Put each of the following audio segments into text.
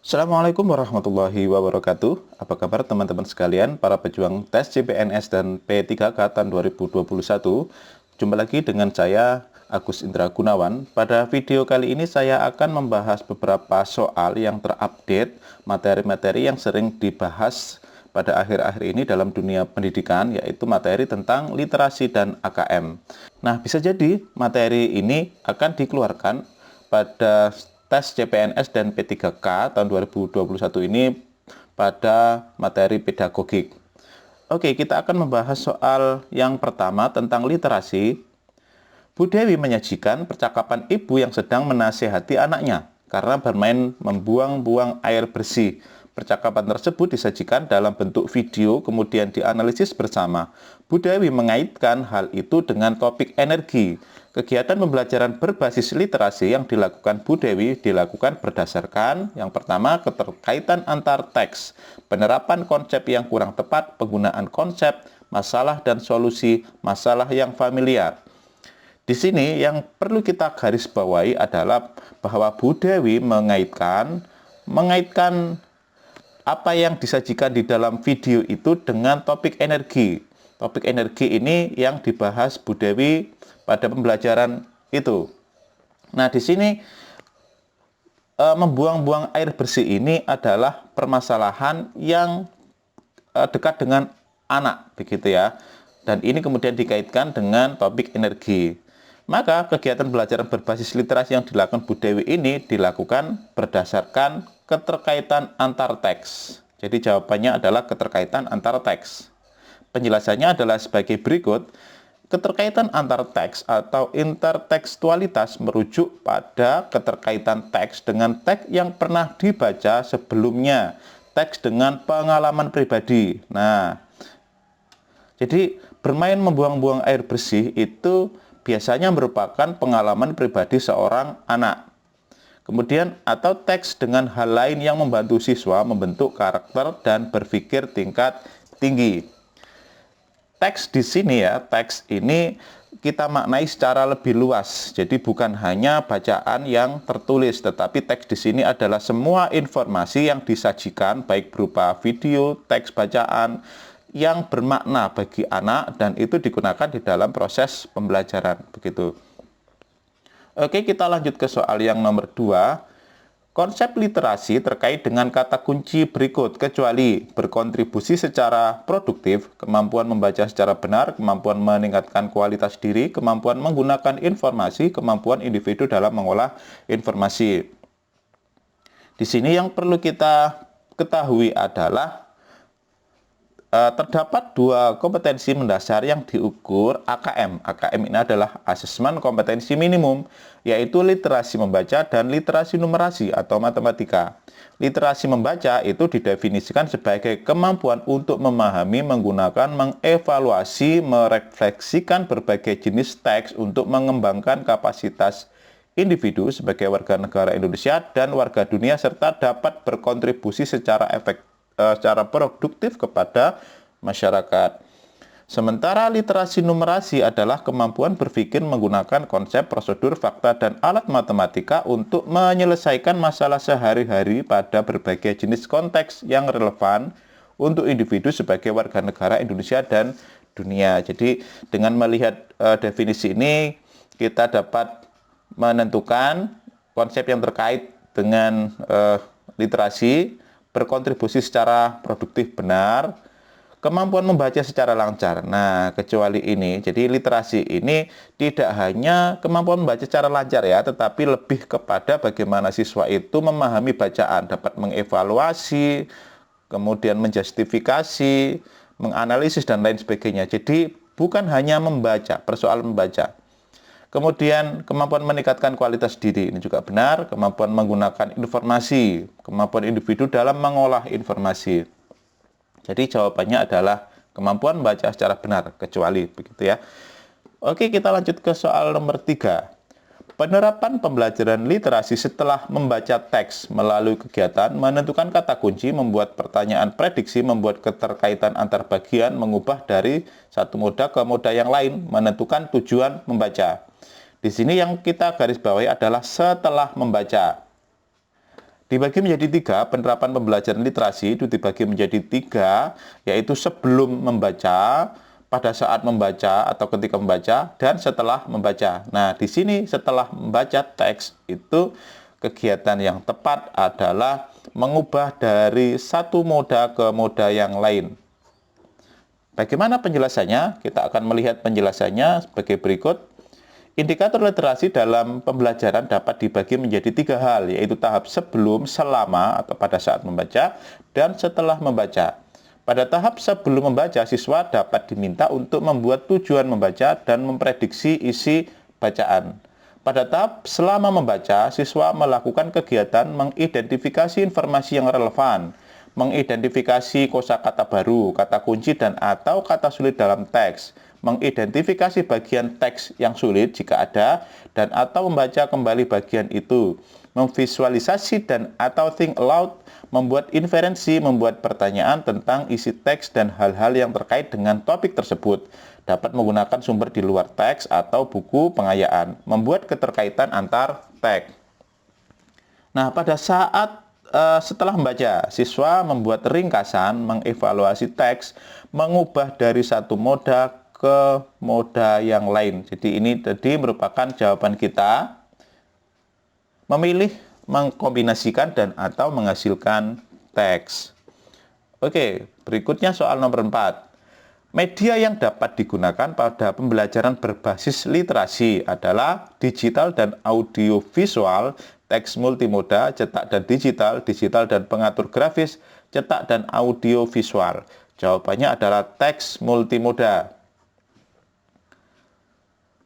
Assalamualaikum warahmatullahi wabarakatuh. Apa kabar teman-teman sekalian, para pejuang tes CPNS dan P3K tahun 2021? Jumpa lagi dengan saya, Agus Indra Gunawan. Pada video kali ini saya akan membahas beberapa soal yang terupdate, materi-materi yang sering dibahas pada akhir-akhir ini dalam dunia pendidikan, yaitu materi tentang literasi dan AKM. Nah, bisa jadi materi ini akan dikeluarkan pada tes CPNS dan P3K tahun 2021 ini pada materi pedagogik. Oke, kita akan membahas soal yang pertama tentang literasi. Bu Dewi menyajikan percakapan ibu yang sedang menasehati anaknya karena bermain membuang-buang air bersih. Percakapan tersebut disajikan dalam bentuk video, kemudian dianalisis bersama. Bu Dewi mengaitkan hal itu dengan topik energi. Kegiatan pembelajaran berbasis literasi yang dilakukan Bu Dewi dilakukan berdasarkan yang pertama, keterkaitan antar teks, penerapan konsep yang kurang tepat, penggunaan konsep, masalah dan solusi masalah yang familiar. Di sini yang perlu kita garis bawahi adalah bahwa Bu Dewi mengaitkan apa yang disajikan di dalam video itu dengan topik energi. Topik energi ini yang dibahas Bu Dewi pada pembelajaran itu. Nah, di sini membuang-buang air bersih ini adalah permasalahan yang dekat dengan anak, begitu ya. Dan ini kemudian dikaitkan dengan topik energi. Maka kegiatan belajar berbasis literasi yang dilakukan Bu Dewi ini dilakukan berdasarkan keterkaitan antar teks. Jadi jawabannya adalah keterkaitan antar teks. Penjelasannya adalah sebagai berikut. Keterkaitan antar teks atau intertekstualitas merujuk pada keterkaitan teks dengan teks yang pernah dibaca sebelumnya, teks dengan pengalaman pribadi. Nah, jadi bermain membuang-buang air bersih itu biasanya merupakan pengalaman pribadi seorang anak. Kemudian atau teks dengan hal lain yang membantu siswa membentuk karakter dan berpikir tingkat tinggi. Teks di sini ya, teks ini kita maknai secara lebih luas. Jadi bukan hanya bacaan yang tertulis, tetapi teks di sini adalah semua informasi yang disajikan baik berupa video, teks bacaan yang bermakna bagi anak dan itu digunakan di dalam proses pembelajaran begitu. Oke, kita lanjut ke soal yang nomor 2. Konsep literasi terkait dengan kata kunci berikut, kecuali berkontribusi secara produktif, kemampuan membaca secara benar, kemampuan meningkatkan kualitas diri, kemampuan menggunakan informasi, kemampuan individu dalam mengolah informasi. Di sini yang perlu kita ketahui adalah terdapat dua kompetensi mendasar yang diukur AKM. AKM ini adalah asesmen kompetensi minimum, yaitu literasi membaca dan literasi numerasi atau matematika. Literasi membaca itu didefinisikan sebagai kemampuan untuk memahami, menggunakan, mengevaluasi, merefleksikan berbagai jenis teks untuk mengembangkan kapasitas individu sebagai warga negara Indonesia dan warga dunia serta dapat berkontribusi secara produktif kepada masyarakat. Sementara literasi numerasi adalah kemampuan berpikir menggunakan konsep, prosedur, fakta, dan alat matematika untuk menyelesaikan masalah sehari-hari pada berbagai jenis konteks yang relevan untuk individu sebagai warga negara Indonesia dan dunia. Jadi dengan melihat definisi ini kita dapat menentukan konsep yang terkait dengan literasi, berkontribusi secara produktif benar, kemampuan membaca secara lancar. Nah, kecuali ini, jadi literasi ini tidak hanya kemampuan membaca secara lancar ya, tetapi lebih kepada bagaimana siswa itu memahami bacaan, dapat mengevaluasi, kemudian menjustifikasi, menganalisis, dan lain sebagainya. Jadi, bukan hanya membaca, persoalan membaca. Kemudian kemampuan meningkatkan kualitas diri, ini juga benar, kemampuan menggunakan informasi, kemampuan individu dalam mengolah informasi. Jadi jawabannya adalah kemampuan membaca secara benar, kecuali begitu ya. Oke, kita lanjut ke soal nomor 3. Penerapan pembelajaran literasi setelah membaca teks melalui kegiatan, menentukan kata kunci, membuat pertanyaan prediksi, membuat keterkaitan antar bagian, mengubah dari satu moda ke moda yang lain, menentukan tujuan membaca. Di sini yang kita garis bawahi adalah setelah membaca. Dibagi menjadi 3, penerapan pembelajaran literasi itu dibagi menjadi 3, yaitu sebelum membaca, pada saat membaca atau ketika membaca, dan setelah membaca. Nah, di sini setelah membaca teks itu kegiatan yang tepat adalah mengubah dari satu moda ke moda yang lain. Bagaimana penjelasannya? Kita akan melihat penjelasannya sebagai berikut. Indikator literasi dalam pembelajaran dapat dibagi menjadi 3 hal, yaitu tahap sebelum, selama, atau pada saat membaca, dan setelah membaca. Pada tahap sebelum membaca, siswa dapat diminta untuk membuat tujuan membaca dan memprediksi isi bacaan. Pada tahap selama membaca, siswa melakukan kegiatan mengidentifikasi informasi yang relevan, mengidentifikasi kosakata baru, kata kunci dan atau kata sulit dalam teks, mengidentifikasi bagian teks yang sulit jika ada, dan atau membaca kembali bagian itu, memvisualisasi dan atau think aloud, membuat inferensi, membuat pertanyaan tentang isi teks dan hal-hal yang terkait dengan topik tersebut, dapat menggunakan sumber di luar teks atau buku pengayaan, membuat keterkaitan antar teks. Nah, pada saat setelah membaca, siswa membuat ringkasan, mengevaluasi teks, mengubah dari satu moda ke moda yang lain. Jadi ini tadi merupakan jawaban kita. Memilih, mengkombinasikan, dan atau menghasilkan teks. Oke, berikutnya soal nomor 4. Media yang dapat digunakan pada pembelajaran berbasis literasi adalah digital dan audiovisual, teks multimoda, cetak dan digital, digital dan pengatur grafis, cetak dan audiovisual. Jawabannya adalah teks multimoda.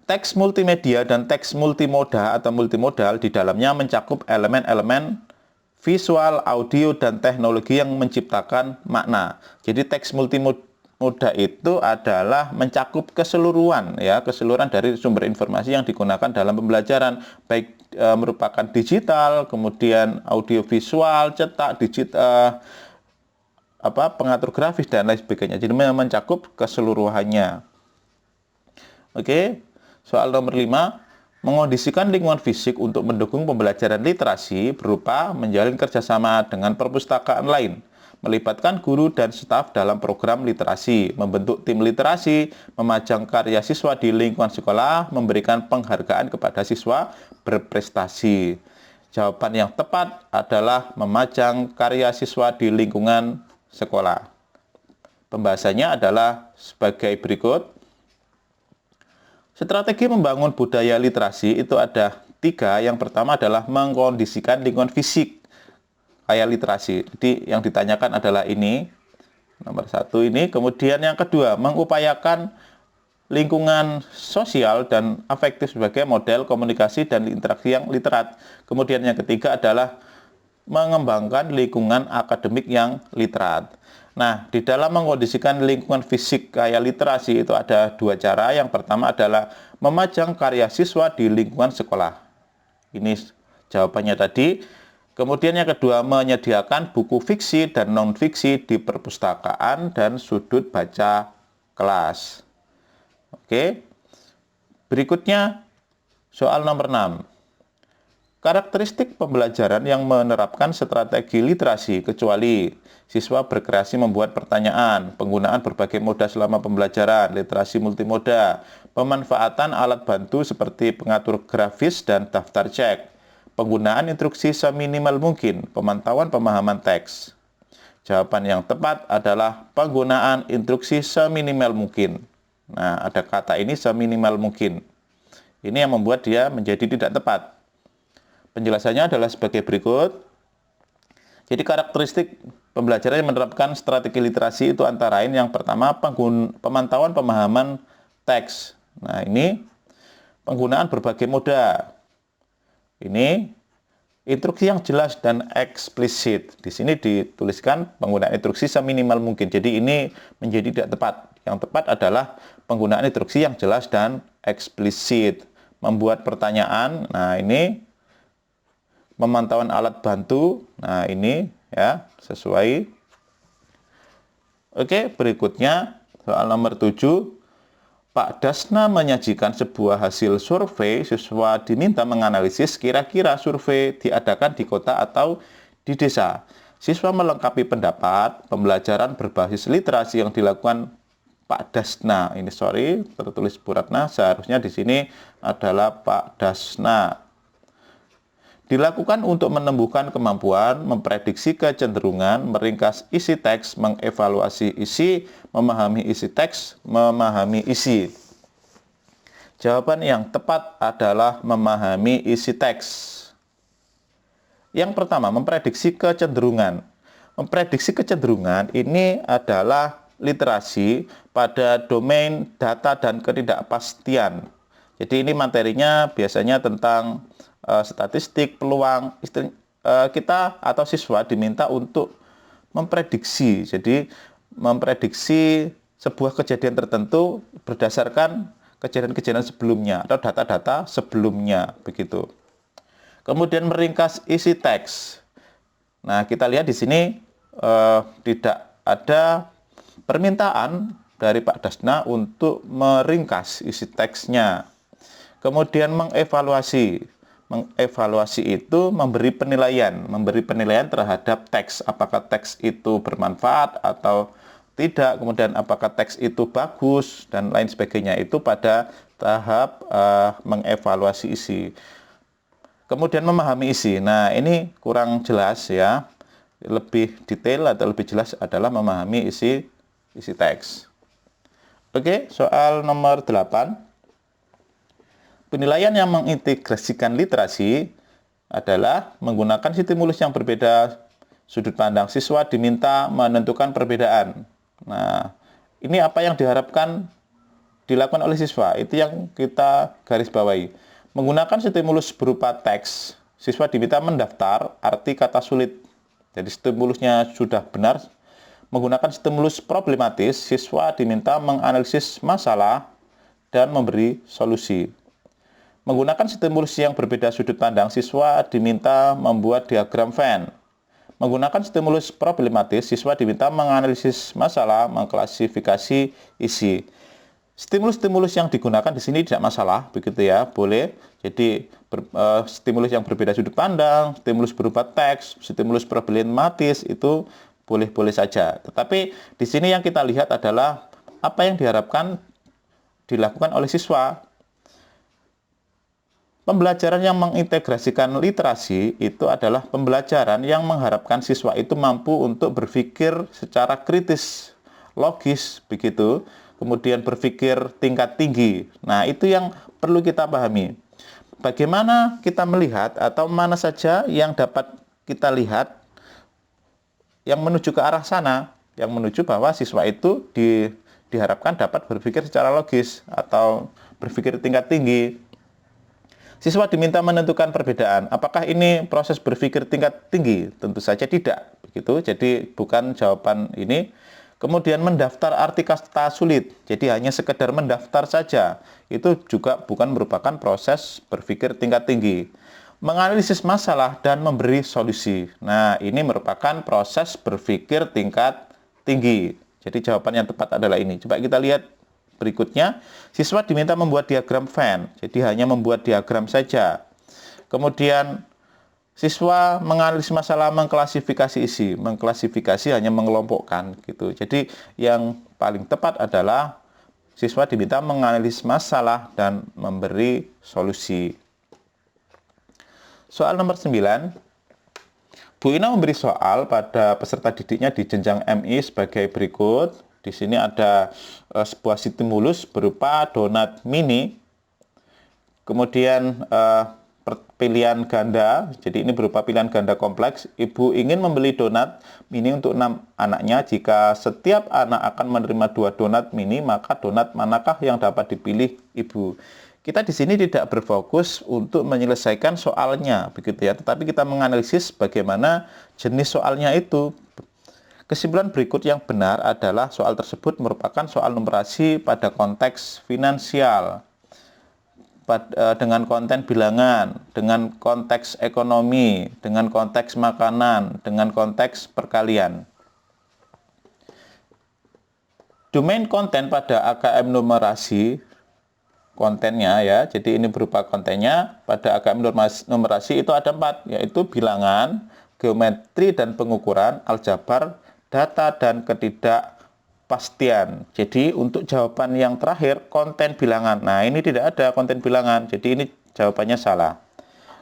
Teks multimedia dan teks multimoda atau multimodal di dalamnya mencakup elemen-elemen visual, audio, dan teknologi yang menciptakan makna. Jadi teks multimoda itu adalah mencakup keseluruhan dari sumber informasi yang digunakan dalam pembelajaran, baik merupakan digital, kemudian audiovisual, cetak, digital, pengatur grafis dan lain sebagainya. Jadi mencakup keseluruhannya. Oke. Soal nomor 5, mengondisikan lingkungan fisik untuk mendukung pembelajaran literasi berupa menjalin kerjasama dengan perpustakaan lain, melibatkan guru dan staf dalam program literasi, membentuk tim literasi, memajang karya siswa di lingkungan sekolah, memberikan penghargaan kepada siswa berprestasi. Jawaban yang tepat adalah memajang karya siswa di lingkungan sekolah. Pembahasannya adalah sebagai berikut. Strategi membangun budaya literasi itu ada 3. Yang pertama adalah mengkondisikan lingkungan fisik kayak literasi. Jadi yang ditanyakan adalah ini, nomor 1 ini. Kemudian yang kedua, mengupayakan lingkungan sosial dan afektif sebagai model komunikasi dan interaksi yang literat. Kemudian yang ketiga adalah mengembangkan lingkungan akademik yang literat. Nah, di dalam mengkondisikan lingkungan fisik kayak literasi itu ada 2 cara. Yang pertama adalah memajang karya siswa di lingkungan sekolah. Ini jawabannya tadi. Kemudian yang kedua, menyediakan buku fiksi dan non-fiksi di perpustakaan dan sudut baca kelas. Oke. Berikutnya, soal nomor 6. Karakteristik pembelajaran yang menerapkan strategi literasi kecuali siswa berkreasi membuat pertanyaan, penggunaan berbagai moda selama pembelajaran, literasi multimoda, pemanfaatan alat bantu seperti pengatur grafis dan daftar cek, penggunaan instruksi seminimal mungkin, pemantauan pemahaman teks. Jawaban yang tepat adalah penggunaan instruksi seminimal mungkin. Nah, ada kata ini seminimal mungkin. Ini yang membuat dia menjadi tidak tepat. Penjelasannya adalah sebagai berikut. Jadi karakteristik pembelajaran yang menerapkan strategi literasi itu antara lain yang pertama pemantauan pemahaman teks. Nah, ini penggunaan berbagai moda. Ini instruksi yang jelas dan eksplisit. Di sini dituliskan penggunaan instruksi seminimal mungkin. Jadi ini menjadi tidak tepat. Yang tepat adalah penggunaan instruksi yang jelas dan eksplisit. Membuat pertanyaan. Nah, ini pemantauan alat bantu. Nah, ini ya sesuai. Oke, berikutnya soal nomor 7. Pak Dasna menyajikan sebuah hasil survei. Siswa diminta menganalisis kira-kira survei diadakan di kota atau di desa. Siswa melengkapi pendapat pembelajaran berbasis literasi yang dilakukan Pak Dasna. Ini tertulis Bu Ratna, seharusnya di sini adalah Pak Dasna. Dilakukan untuk menumbuhkan kemampuan, memprediksi kecenderungan, meringkas isi teks, mengevaluasi isi, memahami isi teks, memahami isi. Jawaban yang tepat adalah memahami isi teks. Yang pertama, memprediksi kecenderungan. Memprediksi kecenderungan ini adalah literasi pada domain data dan ketidakpastian. Jadi ini materinya biasanya tentang statistik, peluang. Kita atau siswa diminta untuk memprediksi. Jadi memprediksi sebuah kejadian tertentu berdasarkan kejadian-kejadian sebelumnya atau data-data sebelumnya, begitu. Kemudian meringkas isi teks. Nah, kita lihat di sini tidak ada permintaan dari Pak Dasna untuk meringkas isi teksnya. Kemudian mengevaluasi. Mengevaluasi itu memberi penilaian terhadap teks. Apakah teks itu bermanfaat atau tidak, kemudian apakah teks itu bagus, dan lain sebagainya. Itu pada tahap mengevaluasi isi. Kemudian memahami isi. Nah, ini kurang jelas ya. Lebih detail atau lebih jelas adalah memahami isi teks. Oke, soal nomor 8. Penilaian yang mengintegrasikan literasi adalah menggunakan stimulus yang berbeda sudut pandang. Siswa diminta menentukan perbedaan. Nah, ini apa yang diharapkan dilakukan oleh siswa? Itu yang kita garis bawahi. Menggunakan stimulus berupa teks, siswa diminta mendaftar arti kata sulit. Jadi stimulusnya sudah benar. Menggunakan stimulus problematis, siswa diminta menganalisis masalah dan memberi solusi. Menggunakan stimulus yang berbeda sudut pandang, siswa diminta membuat diagram Venn. Menggunakan stimulus problematis, siswa diminta menganalisis masalah, mengklasifikasi isi. Stimulus-stimulus yang digunakan di sini tidak masalah, begitu ya, boleh. Jadi stimulus yang berbeda sudut pandang, stimulus berupa teks, stimulus problematis itu boleh-boleh saja. Tetapi di sini yang kita lihat adalah apa yang diharapkan dilakukan oleh siswa. Pembelajaran yang mengintegrasikan literasi itu adalah pembelajaran yang mengharapkan siswa itu mampu untuk berpikir secara kritis, logis, begitu. Kemudian berpikir tingkat tinggi. Nah, itu yang perlu kita pahami. Bagaimana kita melihat atau mana saja yang dapat kita lihat yang menuju ke arah sana, yang menuju bahwa siswa itu diharapkan dapat berpikir secara logis atau berpikir tingkat tinggi. Siswa diminta menentukan perbedaan. Apakah ini proses berpikir tingkat tinggi? Tentu saja tidak. Begitu. Jadi bukan jawaban ini. Kemudian mendaftar arti kata sulit, jadi hanya sekedar mendaftar saja, itu juga bukan merupakan proses berpikir tingkat tinggi. Menganalisis masalah dan memberi solusi, nah ini merupakan proses berpikir tingkat tinggi. Jadi jawaban yang tepat adalah ini. Coba kita lihat berikutnya, siswa diminta membuat diagram Venn, jadi hanya membuat diagram saja. Kemudian siswa menganalisis masalah, mengklasifikasi isi. Mengklasifikasi hanya mengelompokkan gitu. Jadi yang paling tepat adalah siswa diminta menganalisis masalah dan memberi solusi. Soal nomor 9. Bu Ina memberi soal pada peserta didiknya di jenjang MI sebagai berikut. Di sini ada sebuah stimulus berupa donat mini. Kemudian pilihan ganda, jadi ini berupa pilihan ganda kompleks. Ibu ingin membeli donat mini untuk 6 anaknya. Jika setiap anak akan menerima 2 donat mini, maka donat manakah yang dapat dipilih ibu? Kita di sini tidak berfokus untuk menyelesaikan soalnya, begitu ya. Tetapi kita menganalisis bagaimana jenis soalnya itu. Kesimpulan berikut yang benar adalah soal tersebut merupakan soal numerasi pada konteks finansial, dengan konten bilangan, dengan konteks ekonomi, dengan konteks makanan, dengan konteks perkalian. Domain konten pada AKM numerasi, kontennya ya, jadi ini berupa kontennya. Pada AKM numerasi itu ada 4, yaitu bilangan, geometri dan pengukuran, aljabar, data dan ketidakpastian. Jadi untuk jawaban yang terakhir, konten bilangan. Nah, ini tidak ada konten bilangan, jadi ini jawabannya salah.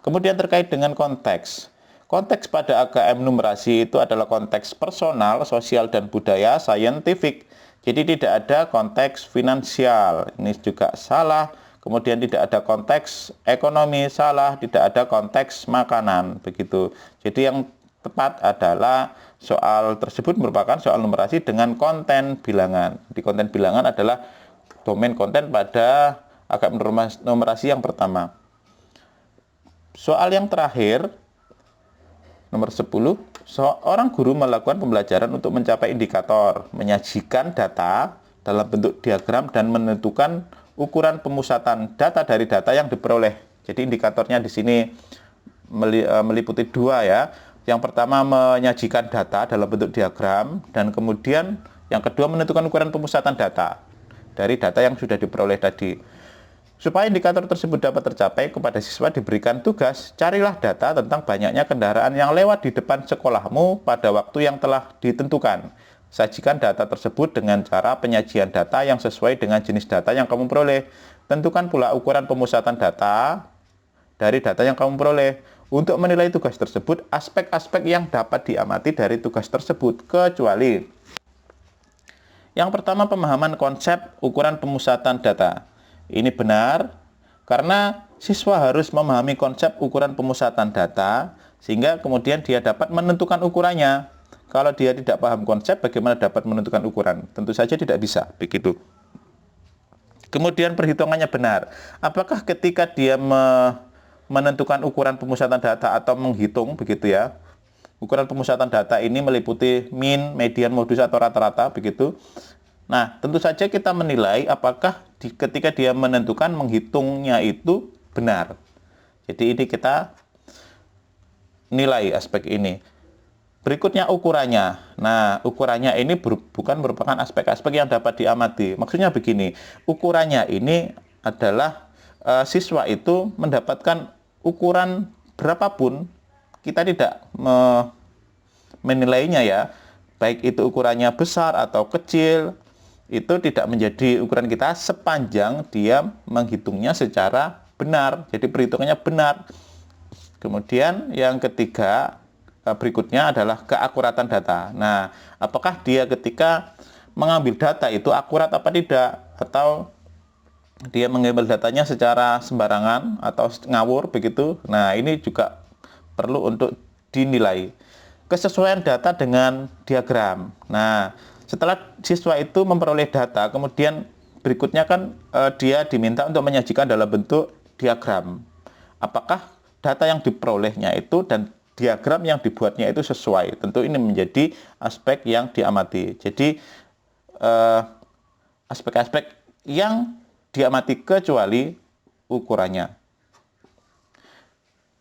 Kemudian terkait dengan konteks. Konteks pada AKM numerasi itu adalah konteks personal, sosial, dan budaya, saintifik. Jadi tidak ada konteks finansial. Ini juga salah. Kemudian tidak ada konteks ekonomi, salah. Tidak ada konteks makanan. Begitu. Jadi yang tepat adalah soal tersebut merupakan soal numerasi dengan konten bilangan. Di konten bilangan adalah domain konten pada AKM numerasi yang pertama. Soal yang terakhir, nomor 10, seorang guru melakukan pembelajaran untuk mencapai indikator, menyajikan data dalam bentuk diagram dan menentukan ukuran pemusatan data dari data yang diperoleh. Jadi indikatornya di sini meliputi dua ya. Yang pertama menyajikan data dalam bentuk diagram dan kemudian yang kedua menentukan ukuran pemusatan data dari data yang sudah diperoleh tadi. Supaya indikator tersebut dapat tercapai, kepada siswa diberikan tugas, carilah data tentang banyaknya kendaraan yang lewat di depan sekolahmu pada waktu yang telah ditentukan. Sajikan data tersebut dengan cara penyajian data yang sesuai dengan jenis data yang kamu peroleh. Tentukan pula ukuran pemusatan data dari data yang kamu peroleh. Untuk menilai tugas tersebut, aspek-aspek yang dapat diamati dari tugas tersebut, kecuali yang pertama, pemahaman konsep ukuran pemusatan data. Ini benar karena siswa harus memahami konsep ukuran pemusatan data sehingga kemudian dia dapat menentukan ukurannya. Kalau dia tidak paham konsep, bagaimana dapat menentukan ukuran? Tentu saja tidak bisa, begitu. Kemudian perhitungannya benar. Apakah ketika dia menentukan ukuran pemusatan data atau menghitung, begitu ya, ukuran pemusatan data ini meliputi min, median, modus atau rata-rata, begitu. Nah, tentu saja kita menilai apakah ketika dia menentukan menghitungnya itu benar. Jadi ini kita nilai aspek ini. Berikutnya ukurannya. Nah, ukurannya ini bukan merupakan aspek-aspek yang dapat diamati. Maksudnya begini, ukurannya ini adalah siswa itu mendapatkan ukuran berapapun, kita tidak menilainya ya. Baik itu ukurannya besar atau kecil, itu tidak menjadi ukuran kita sepanjang dia menghitungnya secara benar. Jadi perhitungannya benar. Kemudian yang ketiga, berikutnya adalah keakuratan data. Nah, apakah dia ketika mengambil data itu akurat apa tidak? Atau dia mengambil datanya secara sembarangan atau ngawur begitu? Nah, ini juga perlu untuk dinilai. Kesesuaian data dengan diagram. Nah, setelah siswa itu memperoleh data, kemudian berikutnya kan dia diminta untuk menyajikan dalam bentuk diagram. Apakah data yang diperolehnya itu dan diagram yang dibuatnya itu sesuai? Tentu ini menjadi aspek yang diamati. Jadi aspek-aspek yang diamati kecuali ukurannya.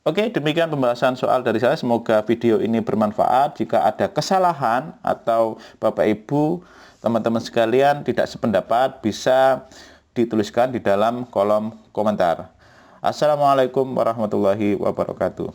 Oke, demikian pembahasan soal dari saya. Semoga video ini bermanfaat. Jika ada kesalahan atau Bapak Ibu, teman-teman sekalian tidak sependapat, bisa dituliskan di dalam kolom komentar. Assalamualaikum warahmatullahi wabarakatuh.